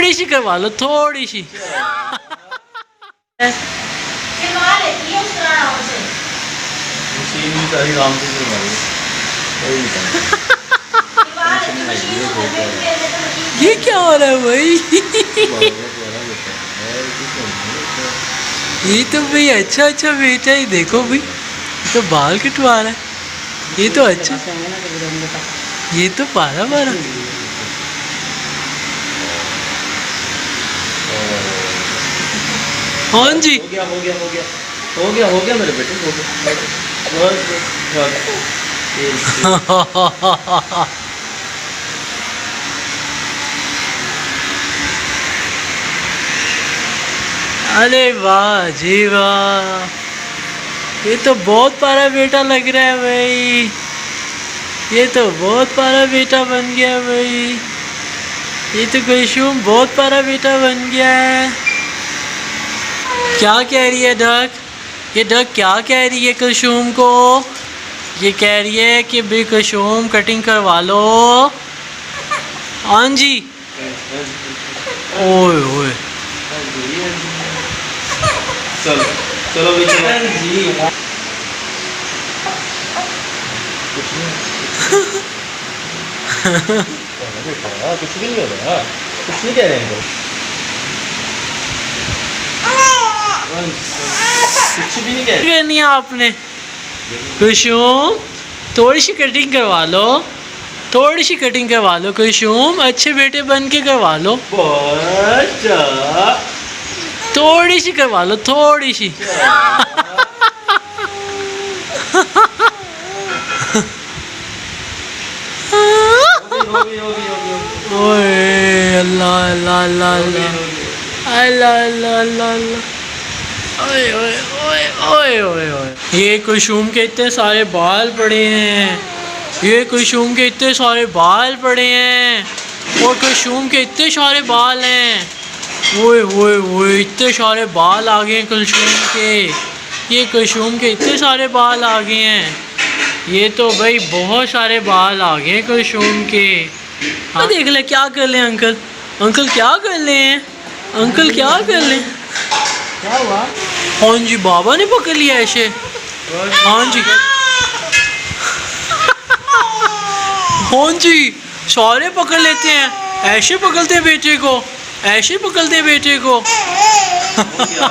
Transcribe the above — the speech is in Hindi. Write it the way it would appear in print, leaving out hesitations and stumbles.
थोड़ी सी करवा लो, थोड़ी सी। सारी काम से ये क्या हो रहा है भाई? ये तो भाई अच्छा अच्छा बेटा है, देखो भाई तो बाल कटवा रहा है। ये तो अच्छा, ये तो पारा पारा। हाँ जी, हो गया हो गया हो गया हो गया हो गया मेरे बेटे, हो गया बस। अरे वाह जी वाह, ये तो बहुत प्यारा बेटा लग रहा है भाई। ये तो बहुत प्यारा बेटा बन गया भाई। ये तो कुलसुम बहुत प्यारा बेटा बन गया है। क्या कह रही है डक? ये डक क्या कह रही है कुलसुम को? ये कह रही है कि भाई कुलसुम कटिंग करवा लो। हाँ जी। ओए ओए, चलो चलो भाई चलो। कुछ भी नहीं हो रहा, कुछ नहीं कह रहे हैं कुछ भी नहीं कह रहे। करनी है आपने कुलसुम, थोड़ी सी कटिंग करवा लो, थोड़ी सी कटिंग करवा लो कुलसुम, अच्छे बेटे बन के करवा लो। थोड़ी सी करवा लो, थोड़ी सी। ओए अल्लाह अल्लाह अल्लाह अल्लाह अल्लाह अल्लाह अल्लाह अल्लाह। ओए ओए ओए ओए ओए ओए, ये कुलसुम के इतने सारे बाल पड़े हैं, ये कुलसुम के इतने सारे बाल पड़े हैं, और कुलसुम के इतने सारे बाल हैं। ओए ओए ओए, इतने सारे बाल आ गए हैं कुलसुम के। ये कुलसुम के इतने सारे बाल आ गए हैं। ये तो भाई बहुत सारे बाल आ गए कुलसुम के। हाँ देख ले क्या कर ले अंकल, अंकल क्या कर ले हैं, अंकल क्या कर ले। क्या हुआ? हाँ जी, बाबा ने पकड़ लिया ऐसे। हाँ जी, हाँ जी, सारे पकड़ लेते हैं, ऐसे पकड़ते हैं बेटे को, ऐसे पकड़ते हैं बेटे को। हो गया।